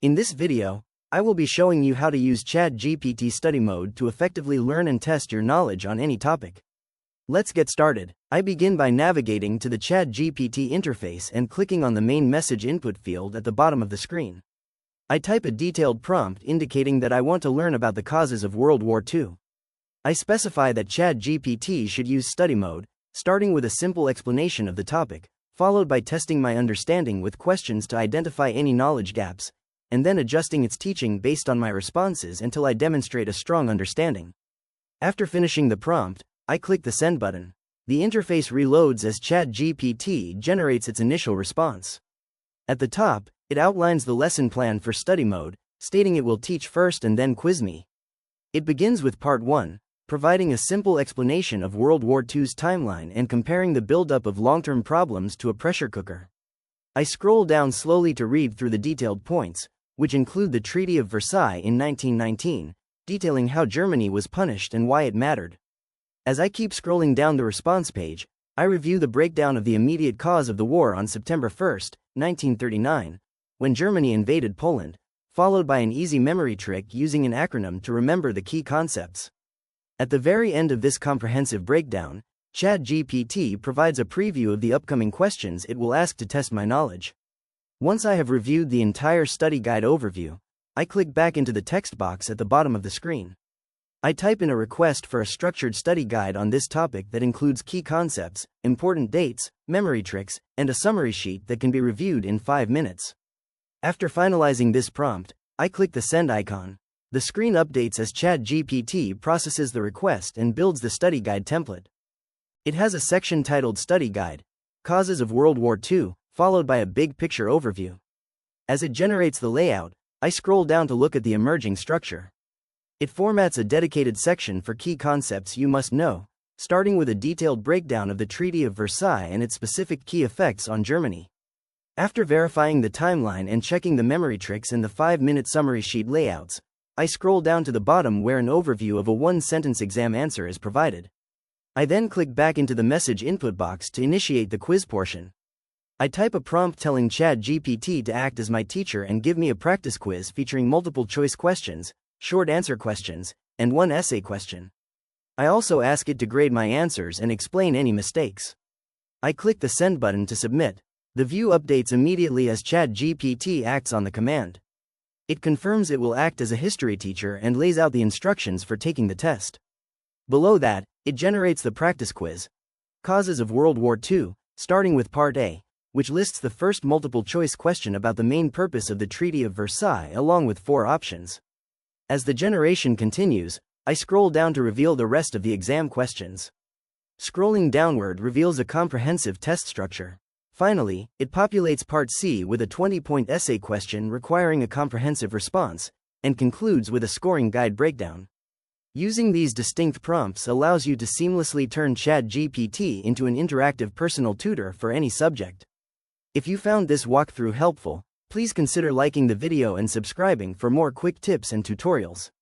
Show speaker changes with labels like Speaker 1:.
Speaker 1: In this video, I will be showing you how to use ChatGPT study mode to effectively learn and test your knowledge on any topic. Let's get started. I begin by navigating to the ChatGPT interface and clicking on the main message input field at the bottom of the screen. I type a detailed prompt indicating that I want to learn about the causes of World War II. I specify that ChatGPT should use study mode, starting with a simple explanation of the topic, followed by testing my understanding with questions to identify any knowledge gaps, and then adjusting its teaching based on my responses until I demonstrate a strong understanding. After finishing the prompt, I click the send button. The interface reloads as ChatGPT generates its initial response. At the top, it outlines the lesson plan for study mode, stating it will teach first and then quiz me. It begins with Part 1, providing a simple explanation of World War II's timeline and comparing the buildup of long-term problems to a pressure cooker. I scroll down slowly to read through the detailed points, which include the Treaty of Versailles in 1919, detailing how Germany was punished and why it mattered. As I keep scrolling down the response page, I review the breakdown of the immediate cause of the war on September 1, 1939, when Germany invaded Poland, followed by an easy memory trick using an acronym to remember the key concepts. At the very end of this comprehensive breakdown, ChatGPT provides a preview of the upcoming questions it will ask to test my knowledge. Once I have reviewed the entire study guide overview, I click back into the text box at the bottom of the screen. I type in a request for a structured study guide on this topic that includes key concepts, important dates, memory tricks, and a summary sheet that can be reviewed in 5 minutes. After finalizing this prompt, I click the send icon. The screen updates as ChatGPT processes the request and builds the study guide template. It has a section titled Study Guide, Causes of World War II, followed by a big picture overview. As it generates the layout, I scroll down to look at the emerging structure. It formats a dedicated section for key concepts you must know, starting with a detailed breakdown of the Treaty of Versailles and its specific key effects on Germany. After verifying the timeline and checking the memory tricks in the 5-minute summary sheet layouts, I scroll down to the bottom where an overview of a one-sentence exam answer is provided. I then click back into the message input box to initiate the quiz portion. I type a prompt telling ChatGPT to act as my teacher and give me a practice quiz featuring multiple choice questions, short answer questions, and one essay question. I also ask it to grade my answers and explain any mistakes. I click the send button to submit. The view updates immediately as ChatGPT acts on the command. It confirms it will act as a history teacher and lays out the instructions for taking the test. Below that, it generates the practice quiz, Causes of World War II, starting with Part A, which lists the first multiple-choice question about the main purpose of the Treaty of Versailles along with 4 options. As the generation continues, I scroll down to reveal the rest of the exam questions. Scrolling downward reveals a comprehensive test structure. Finally, it populates Part C with a 20-point essay question requiring a comprehensive response, and concludes with a scoring guide breakdown. Using these distinct prompts allows you to seamlessly turn ChatGPT into an interactive personal tutor for any subject. If you found this walkthrough helpful, please consider liking the video and subscribing for more quick tips and tutorials.